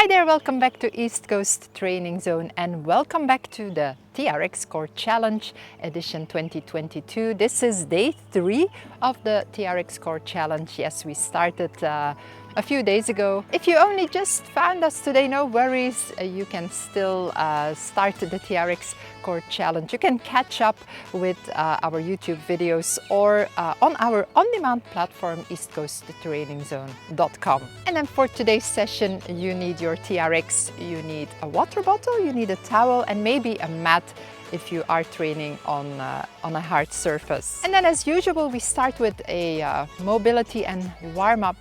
Hi there, welcome back to East Coast Training Zone and welcome back to the TRX Core Challenge Edition 2022. This is day 3 of the TRX Core Challenge. Yes, we started a few days ago. If you only just found us today, no worries. You can still start the TRX Core Challenge. You can catch up with our YouTube videos or on our on-demand platform, eastcoasttrainingzone.com. And then for today's session, you need your TRX, you need a water bottle, you need a towel, and maybe a mat if you are training on a hard surface. And then as usual, we start with a mobility and warm-up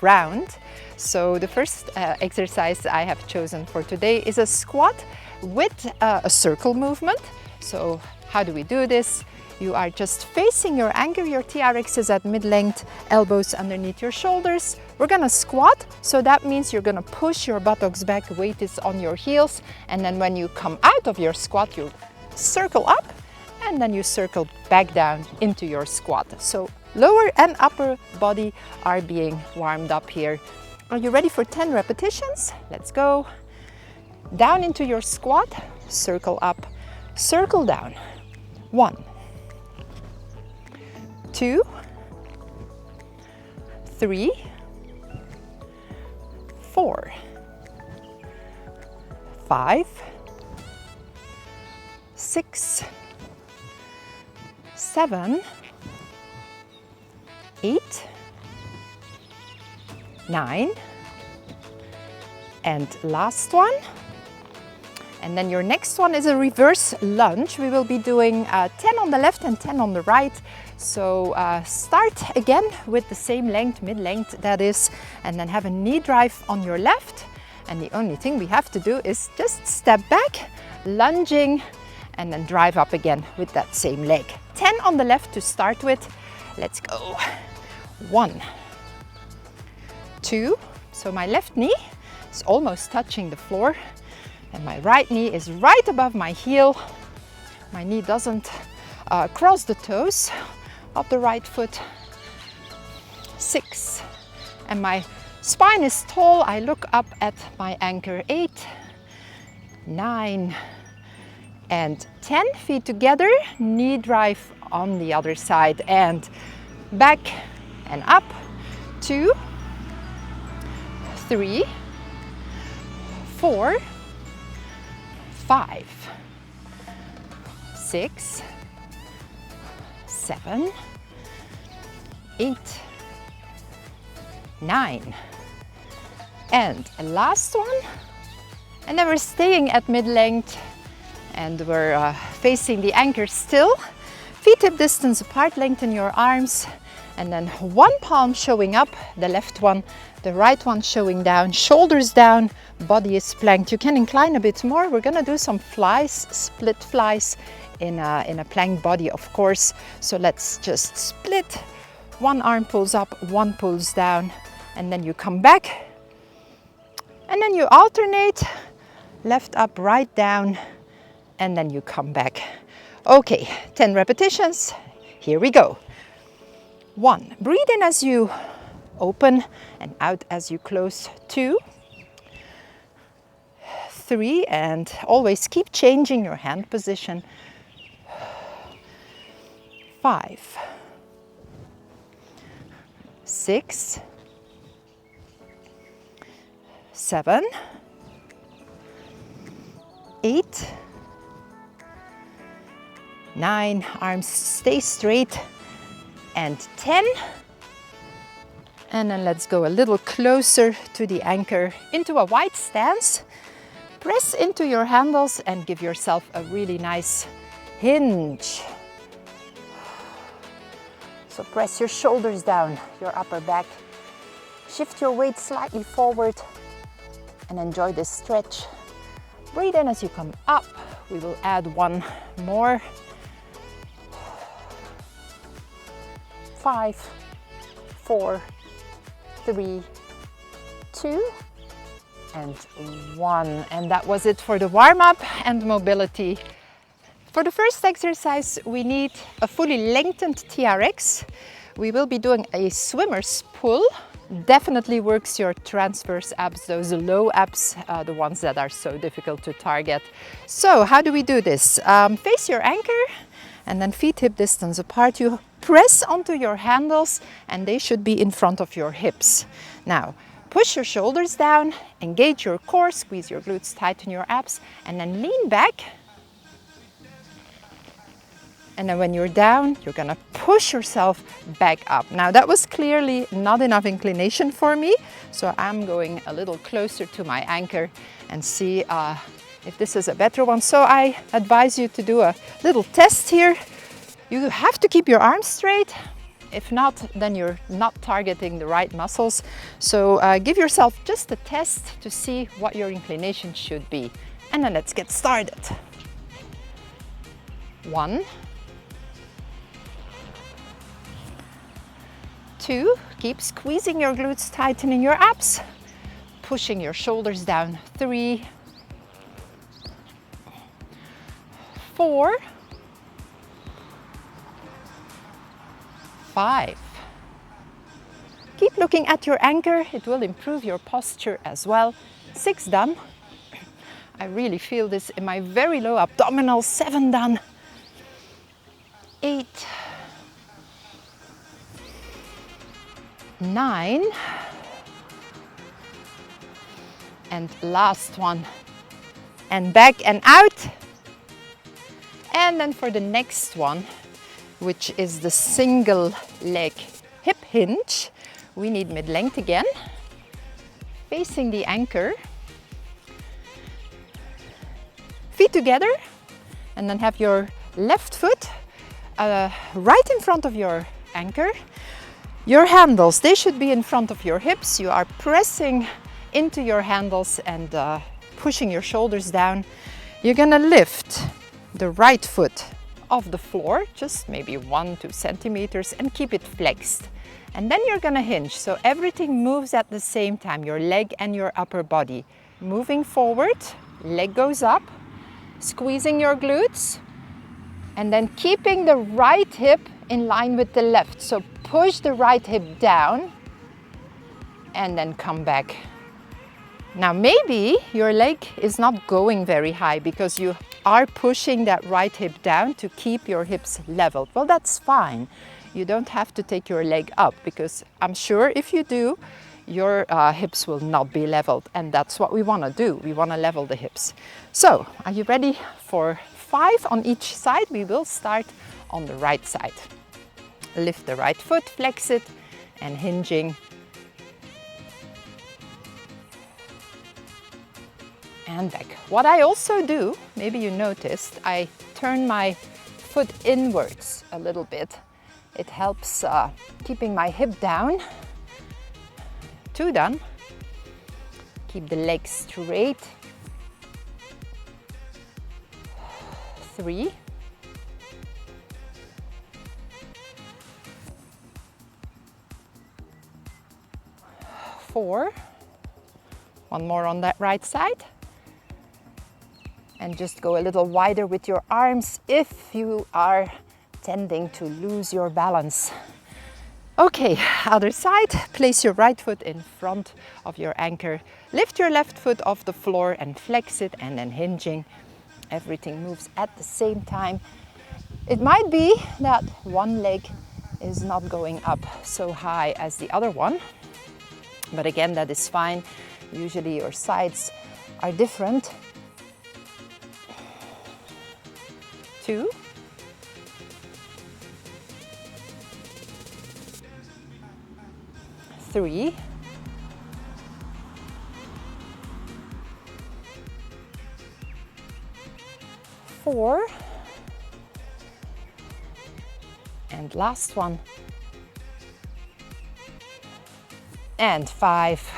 round. So the first exercise I have chosen for today is a squat with a circle movement. So how do we do this? You are just facing your anchor, your TRX is at mid-length, elbows underneath your shoulders. We're gonna squat, so that means you're gonna push your buttocks back, weight is on your heels, and then when you come out of your squat, you circle up, and then you circle back down into your squat. So lower and upper body are being warmed up here. Are you ready for 10 repetitions? Let's go. Down into your squat, circle up, circle down. 1, 2, 3, 4, 5, 6, 7, 8, 9, and last one. And then your next one is a reverse lunge. We will be doing 10 on the left and 10 on the right. So start again with the same length, mid-length that is, and then have a knee drive on your left. And the only thing we have to do is just step back, lunging, and then drive up again with that same leg. 10 on the left to start with. Let's go. 1, 2. So my left knee is almost touching the floor, and my right knee is right above my heel. My knee doesn't cross the toes of the right foot. 6. And my spine is tall. I look up at my anchor. 8, 9, and 10. Feet together, knee drive on the other side, and back and up. 2, 3, 4, 5, 6, 7, 8, 9, and last one. And then we're staying at mid-length and we're facing the anchor still. Feet hip distance apart, lengthen your arms, and then one palm showing up, the left one, the right one showing down, shoulders down, body is planked. You can incline a bit more. We're gonna do some flies, split flies in a plank body, of course. So let's just split. One arm pulls up, one pulls down, and then you come back. And then you alternate, left up, right down, and then you come back. Okay, 10 repetitions. Here we go. 1, breathe in as you open and out as you close. 2, 3, and always keep changing your hand position. 5, 6, 7, 8, 9, arms stay straight, and 10. And then let's go a little closer to the anchor into a wide stance. Press into your handles and give yourself a really nice hinge. So press your shoulders down, your upper back. Shift your weight slightly forward and enjoy this stretch. Breathe in as you come up. We will add one more. 5, 4, 3, 2, and 1. And that was it for the warm-up and mobility. For the first exercise, we need a fully lengthened TRX. We will be doing a swimmer's pull. Definitely works your transverse abs, those low abs, the ones that are so difficult to target. So how do we do this? Face your anchor and then feet hip distance apart. You press onto your handles and they should be in front of your hips. Now, push your shoulders down, engage your core, squeeze your glutes, tighten your abs, and then lean back. And then when you're down, you're gonna push yourself back up. Now that was clearly not enough inclination for me, so I'm going a little closer to my anchor and see if this is a better one. So I advise you to do a little test here. You have to keep your arms straight. If not, then you're not targeting the right muscles. So give yourself just a test to see what your inclination should be. And then let's get started. 1, 2, keep squeezing your glutes, tightening your abs, pushing your shoulders down. 3, 4, 5. Keep looking at your anchor, it will improve your posture as well. 6 done. I really feel this in my very low abdominals. 7 done. 8, 9, and last one, and back and out. And then for the next one, which is the single leg hip hinge, we need mid-length again, facing the anchor, feet together, and then have your left foot right in front of your anchor. Your handles, they should be in front of your hips. You are pressing into your handles and pushing your shoulders down. You're gonna lift the right foot off the floor, just maybe 1-2 centimeters, and keep it flexed. And then you're gonna hinge, so everything moves at the same time, your leg and your upper body. Moving forward, leg goes up, squeezing your glutes, and then keeping the right hip in line with the left. So push the right hip down and then come back. Now maybe your leg is not going very high because you are pushing that right hip down to keep your hips leveled. Well, that's fine. You don't have to take your leg up because I'm sure if you do, your hips will not be leveled, and that's what we want to do. We want to level the hips. So, are you ready for 5 on each side? We will start on the right side. Lift the right foot, flex it, and hinging. And back. What I also do, maybe you noticed, I turn my foot inwards a little bit. It helps keeping my hip down. 2 done. Keep the legs straight. 3. 4. One more on that right side. And just go a little wider with your arms if you are tending to lose your balance. Okay, other side. Place your right foot in front of your anchor. Lift your left foot off the floor and flex it, and then hinging. Everything moves at the same time. It might be that one leg is not going up so high as the other one, but again, that is fine. Usually your sides are different. 2. 3. 4. And last one. And 5.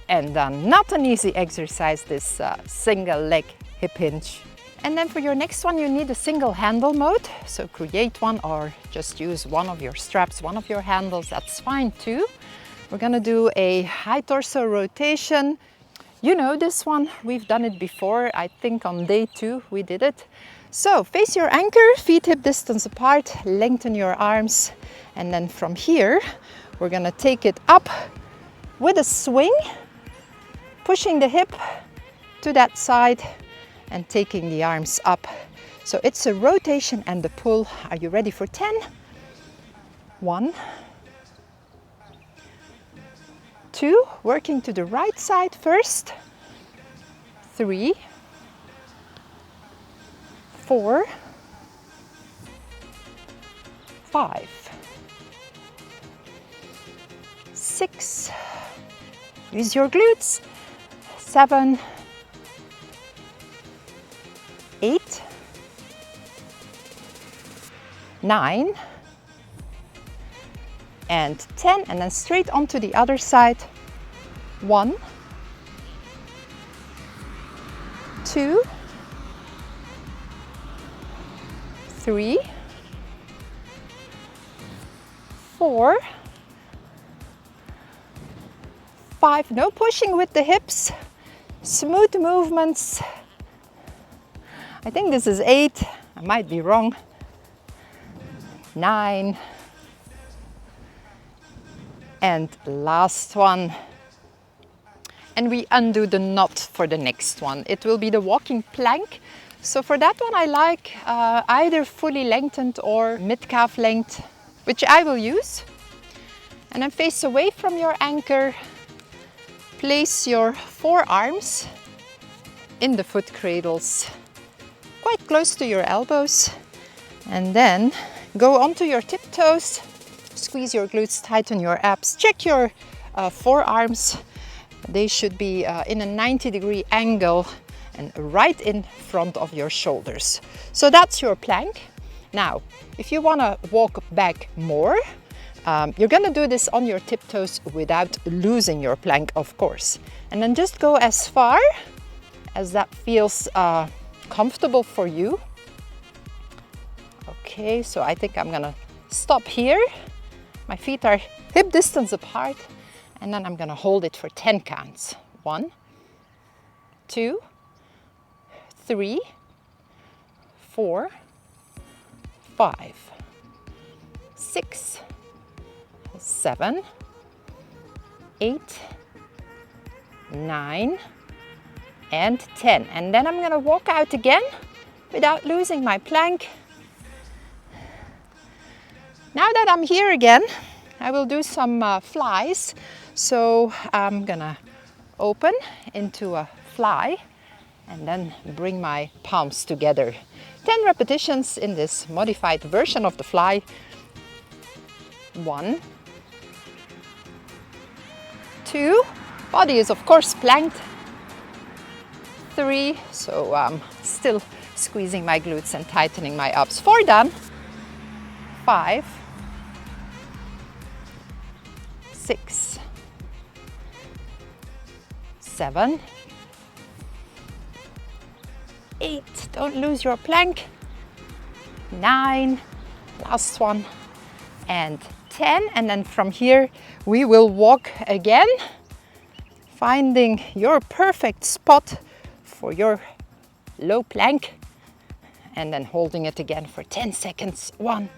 And done. Not an easy exercise, this single leg hip hinge. And then for your next one, you need a single handle mode. So create one or just use one of your straps, one of your handles, that's fine too. We're gonna do a high torso rotation. You know this one, we've done it before. I think on day 2 we did it. So face your anchor, feet hip distance apart, lengthen your arms. And then from here, We're gonna take it up with a swing, pushing the hip to that side and taking the arms up. So it's a rotation and a pull. Are you ready for 10? 1, 2, working to the right side first. 3, 4, 5, 6, use your glutes, 7, 8, 9, and 10, and then straight onto the other side. 1, 2, 3, 4, 5, no pushing with the hips, smooth movements. I think this is 8, I might be wrong. 9, and last one. And we undo the knot for the next one. It will be the walking plank. So for that one I like either fully lengthened or mid-calf length, which I will use. And then face away from your anchor. Place your forearms in the foot cradles, quite close to your elbows. And then go onto your tiptoes, squeeze your glutes, tighten your abs. Check your forearms. They should be in a 90-degree angle and right in front of your shoulders. So that's your plank. Now, if you want to walk back more, you're going to do this on your tiptoes without losing your plank, of course. And then just go as far as that feels comfortable for you. Okay, so I think I'm going to stop here. My feet are hip distance apart. And then I'm going to hold it for 10 counts. 1, 2, 3, 4, 5, 6, 7, 8, 9, and 10. And then I'm going to walk out again without losing my plank. Now that I'm here again, I will do some flies. So I'm gonna open into a fly and then bring my palms together. 10 repetitions in this modified version of the fly. 1, 2, body is of course planked. 3, so I'm still squeezing my glutes and tightening my abs. 4 done. 5, 6, 7, 8, don't lose your plank. 9, last one, and 10. And then from here we will walk again, finding your perfect spot for your low plank and then holding it again for 10 seconds. 1,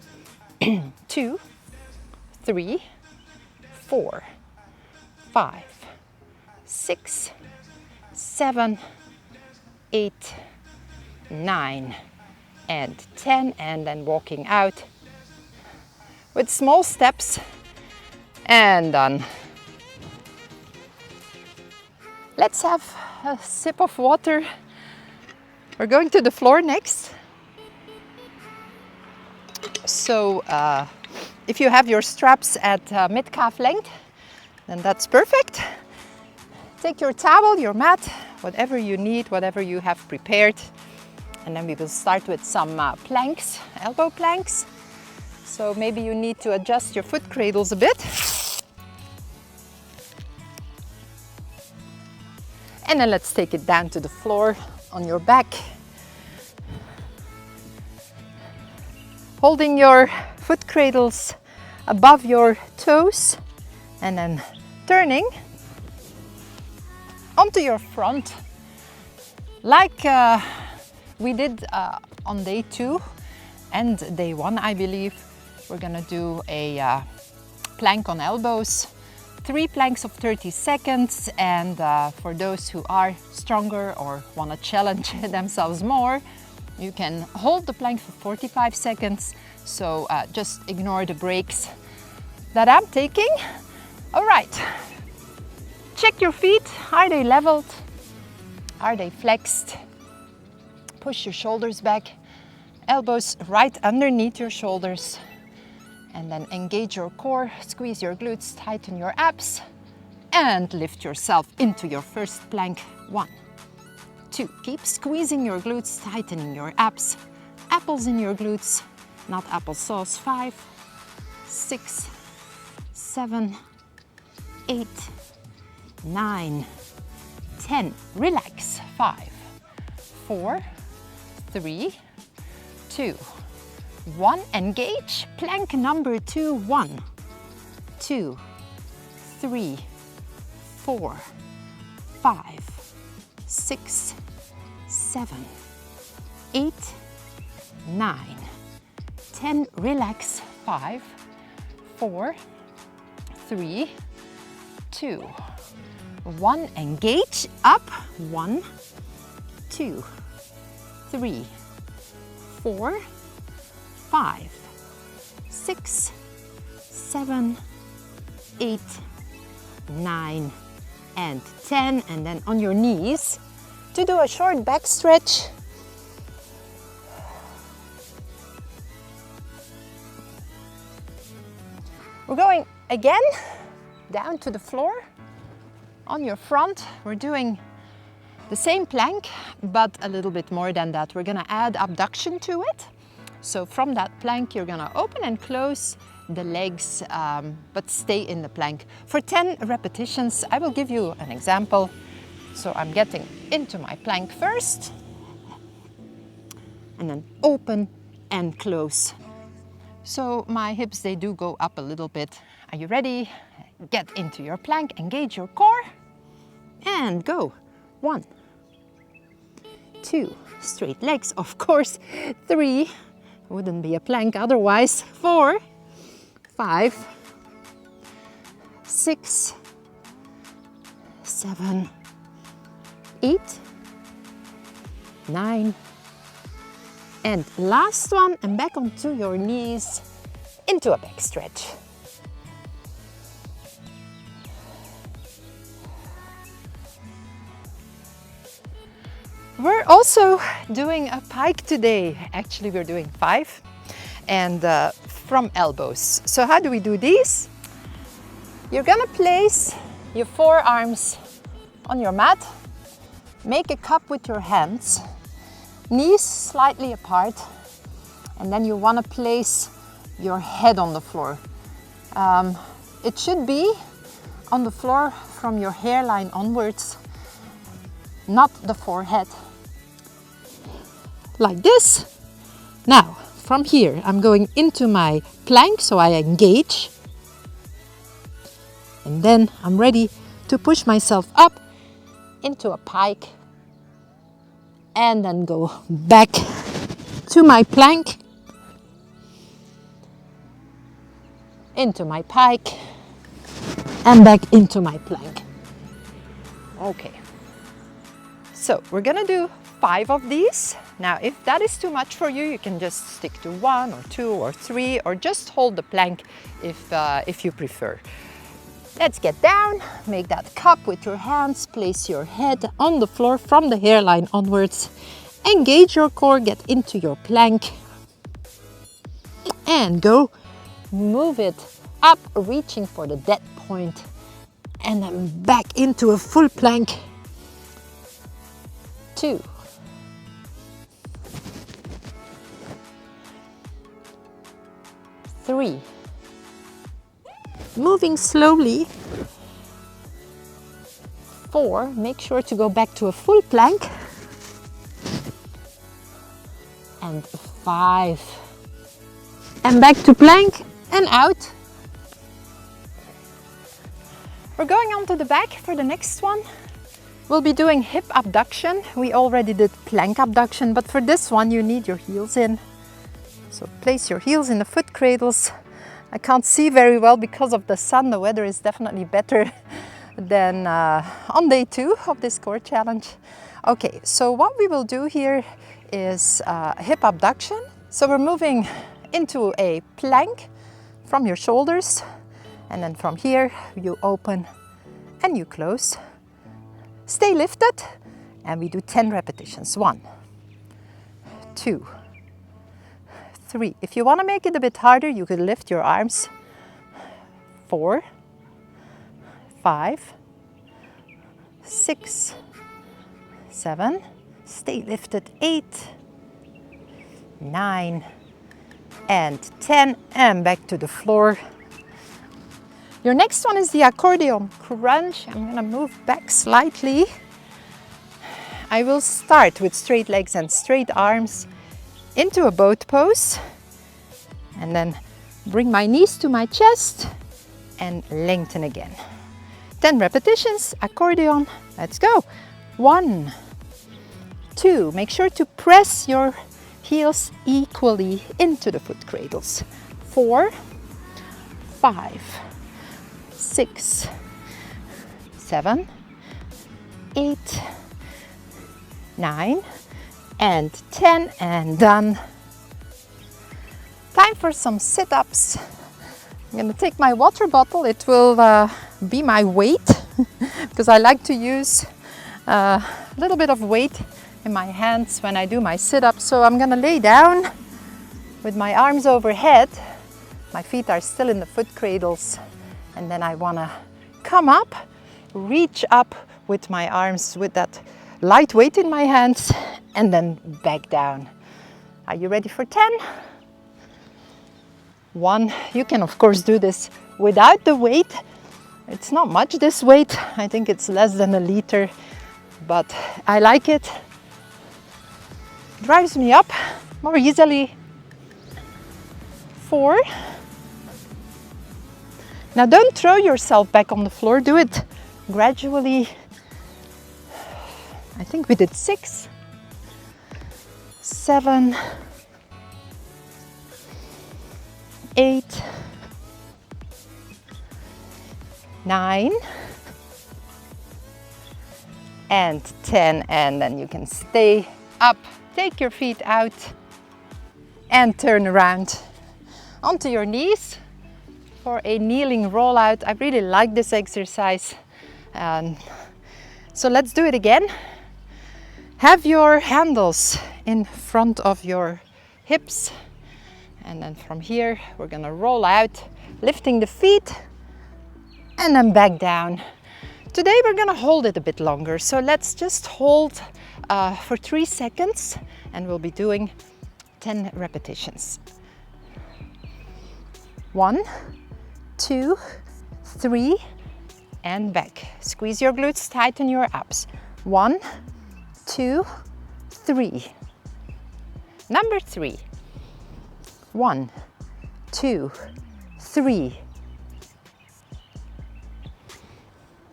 2, 3, 4, 5, 6, 7, 8, 9, and 10, and then walking out with small steps, and done. Let's have a sip of water. We're going to the floor next. So if you have your straps at mid-calf length, then that's perfect. Take your towel, your mat, whatever you need, whatever you have prepared. And then we will start with some planks, elbow planks. So maybe you need to adjust your foot cradles a bit. And then let's take it down to the floor on your back. Holding your foot cradles above your toes and then turning onto your front like we did on day 2 and day 1, I believe. We're gonna do a plank on elbows, 3 planks of 30 seconds. And for those who are stronger or want to challenge themselves more, you can hold the plank for 45 seconds. So just ignore the breaks that I'm taking. All right, check your feet. Are they leveled? Are they flexed? Push your shoulders back, elbows right underneath your shoulders. And then engage your core, squeeze your glutes, tighten your abs, and lift yourself into your first plank. 1, 2. Keep squeezing your glutes, tightening your abs. Apples in your glutes, not applesauce. 5, 6, 7, 8, 9, 10. Relax. 5, 4, 3, 2, 1. Engage. Plank number 2. 1, 2, 3, 4, 5, 6, 7, 8, 9, 10. Relax. 5, 4, 3, 2, 1. Engage. Up. 1, 2, 3, 4, 5, 6, 7, 8, 9, and 10. And then on your knees to do a short back stretch. We're going again down to the floor on your front. We're doing the same plank, but a little bit more than that. We're gonna add abduction to it. So from that plank, you're gonna open and close the legs, but stay in the plank. For 10 repetitions, I will give you an example. So I'm getting into my plank first, and then open and close. So my hips, they do go up a little bit. Are you ready? Get into your plank, engage your core, and go. 1, 2, straight legs, of course. 3, wouldn't be a plank otherwise. 4, 5, 6, 7, 8, 9, and last one, and back onto your knees into a back stretch. We're also doing a pike today. Actually, we're doing 5 and from elbows. So how do we do these? You're gonna place your forearms on your mat, make a cup with your hands, knees slightly apart, and then you wanna place your head on the floor. It should be on the floor from your hairline onwards, not the forehead. Like this. Now, from here, I'm going into my plank, so I engage. And then I'm ready to push myself up into a pike. And then go back to my plank, into my pike, and back into my plank. Okay. So we're gonna do 5 of these. Now, if that is too much for you, you can just stick to 1 or 2 or 3, or just hold the plank if you prefer. Let's get down, make that cup with your hands, place your head on the floor from the hairline onwards, engage your core, get into your plank, and go. Move it up, reaching for the dead point, and then back into a full plank. 2, 3, moving slowly. 4, make sure to go back to a full plank. And 5, and back to plank and out. We're going on to the back for the next one. We'll be doing hip abduction. We already did plank abduction, but for this one you need your heels in. So place your heels in the foot cradles, I can't see very well because of the sun. The weather is definitely better than on day 2 of this core challenge. Okay, so what we will do here is hip abduction. So we're moving into a plank from your shoulders, and then from here you open and you close. Stay lifted, and we do 10 repetitions. 1, 2, 3. If you want to make it a bit harder, you could lift your arms. 4, 5, 6, 7. Stay lifted. 8, 9, and 10, and back to the floor. Your next one is the Accordion Crunch. I'm going to move back slightly. I will start with straight legs and straight arms into a boat pose, and then bring my knees to my chest and lengthen again. 10 repetitions, accordion. Let's go. 1, 2. Make sure to press your heels equally into the foot cradles. 4, 5, 6, 7, 8, 9, and 10, and done. Time for some sit-ups. I'm going to take my water bottle. It will be my weight because I like to use a little bit of weight in my hands when I do my sit-ups. So I'm going to lay down with my arms overhead. My feet are still in the foot cradles, and then I want to come up, reach up with my arms with that light weight in my hands, and then back down. Are you ready for 10? 1. You can of course do this without the weight. It's not much, this weight. I think it's less than a liter, but I like it. Drives me up more easily. 4. Now don't throw yourself back on the floor. Do it gradually. I think we did 6, 7, 8, 9, and 10, and then you can stay up. Take your feet out and turn around onto your knees for a kneeling rollout. I really like this exercise. So let's do it again. Have your handles in front of your hips, and then from here we're gonna roll out, lifting the feet and then back down. Today we're gonna hold it a bit longer, so let's just hold for 3 seconds, and we'll be doing 10 repetitions. 1, 2, 3, and back. Squeeze your glutes, tighten your abs. 1, 2, 3. Number 3. 1, 2, 3.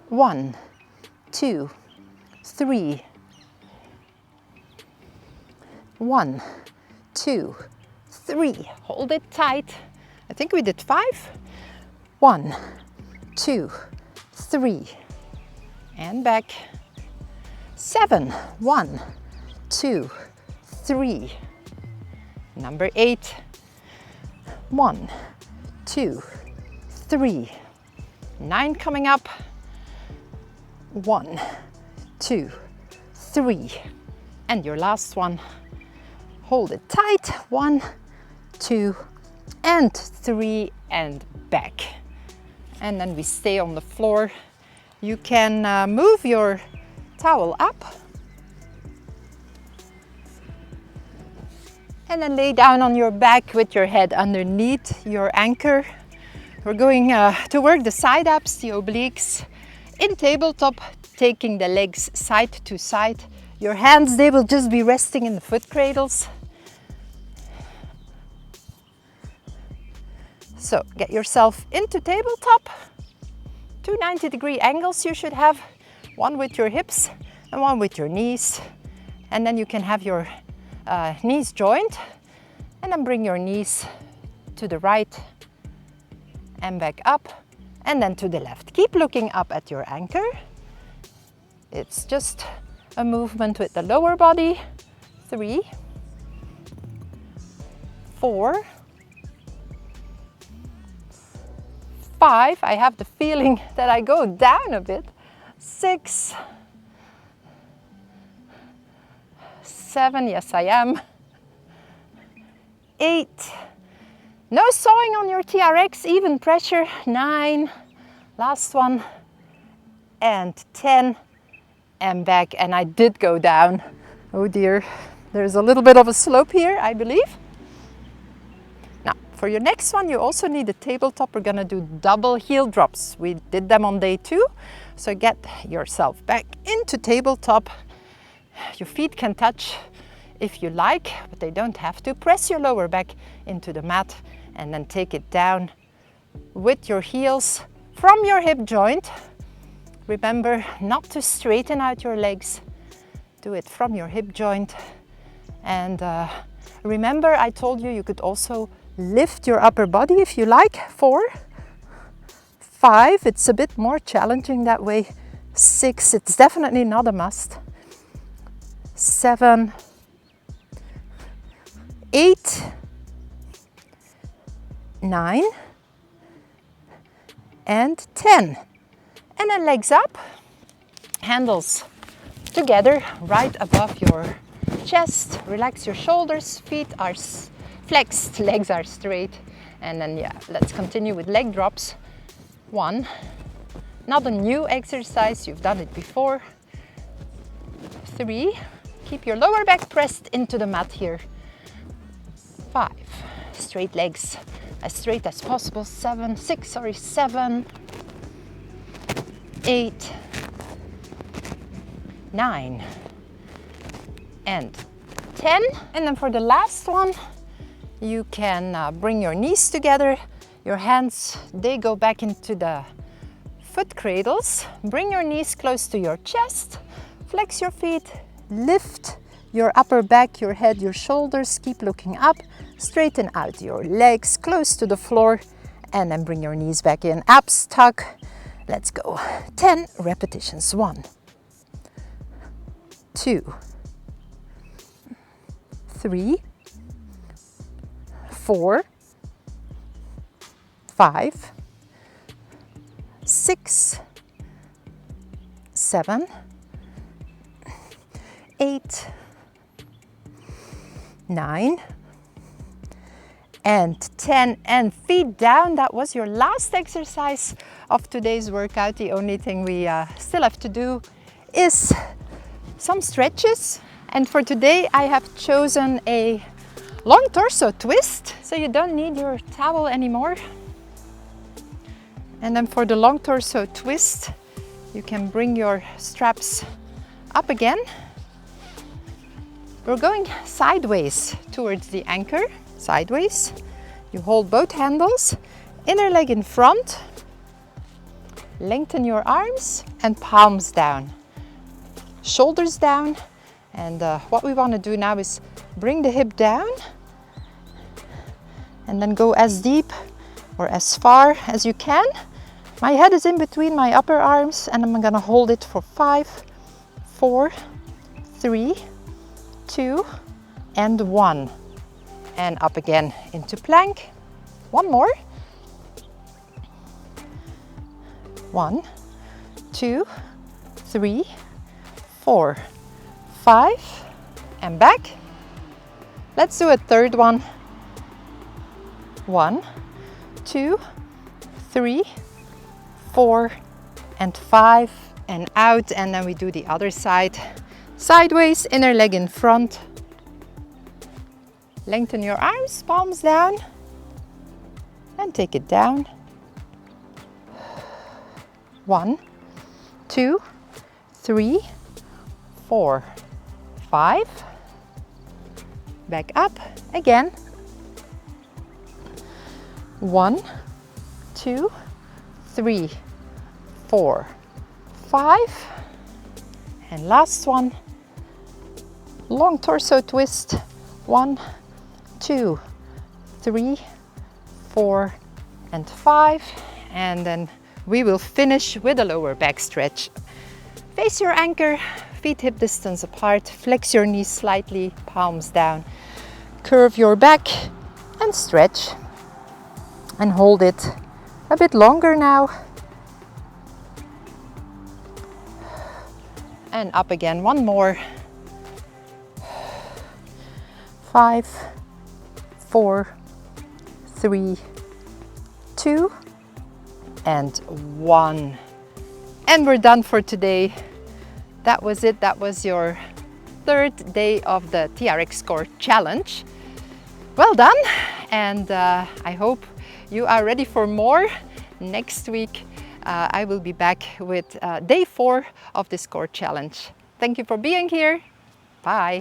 1, 2, 3. 1, 2, 3. Hold it tight. I think we did 5. 1, 2, 3. And back. 7. 1, 2, 3. Number 8. 1, 2, 3. 9 coming up. 1, 2, 3. And your last one. Hold it tight. 1, 2, and 3, and back. And then we stay on the floor. You can move your towel up and then lay down on your back with your head underneath your anchor. We're going to work the side abs, the obliques. In tabletop, taking the legs side to side. Your hands, they will just be resting in the foot cradles. So get yourself into tabletop. 2 90-degree angles you should have. One with your hips and one with your knees. And then you can have your knees joined. And then bring your knees to the right and back up, and then to the left. Keep looking up at your anchor. It's just a movement with the lower body. 3, 4, 5. I have the feeling that I go down a bit. 6, 7, yes I am. 8, no sawing on your TRX, even pressure. 9, last one, and 10, and back, and I did go down. Oh dear, there's a little bit of a slope here, I believe. Now, for your next one, you also need a tabletop. We're gonna do double heel drops. We did them on day 2, so get yourself back into tabletop. Your feet can touch if you like, but they don't have to. Press your lower back into the mat and then take it down with your heels from your hip joint. Remember not to straighten out your legs. Do it from your hip joint. And remember, I told you you could also lift your upper body if you like. 4, 5, it's a bit more challenging that way. 6, it's definitely not a must. 7, 8, 9, and 10. And then legs up, handles together right above your chest. Relax your shoulders, feet are flexed, legs are straight. And then yeah, let's continue with leg drops. 1, not a new exercise, you've done it before. 3, keep your lower back pressed into the mat here. 5, straight legs, as straight as possible. 7, 8, 9, and 10. And then for the last one, you can bring your knees together. Your hands, they go back into the foot cradles. Bring your knees close to your chest. Flex your feet, lift your upper back, your head, your shoulders. Keep looking up. Straighten out your legs close to the floor, and then bring your knees back in. Abs tuck. Let's go. 10 repetitions. 1, 2, 3, 4, 5, 6, 7, 8, 9, and 10, and feet down. That was your last exercise of today's workout. The only thing we still have to do is some stretches. And for today I have chosen a long torso twist, so you don't need your towel anymore. And then for the long torso twist, you can bring your straps up again. We're going sideways towards the anchor. Sideways. You hold both handles, inner leg in front, lengthen your arms and palms down, shoulders down. And what we want to do now is bring the hip down and then go as deep or as far as you can. My head is in between my upper arms, and I'm gonna hold it for 5, 4, 3, 2, and 1. And up again into plank. One more. 1, 2, 3, 4, 5, and back. Let's do a third one. 1, 2, 3, 4, and 5, and out. And then we do the other side. Sideways, inner leg in front. Lengthen your arms, palms down, and take it down. 1, 2, 3, 4, 5. Back up again. 1, 2, 3, 4, 5. And last one. Long torso twist. 1, 2, 3, 4, and 5. And then we will finish with a lower back stretch. Face your anchor, feet hip distance apart, flex your knees slightly, palms down. Curve your back and stretch. And hold it a bit longer now. And up again, one more. 5, 4, 3, 2, and 1. And we're done for today. That was it. That was your 3rd day of the TRX Core challenge. Well done, and I hope you are ready for more. Next week I will be back with day 4 of this core challenge. Thank you for being here. Bye.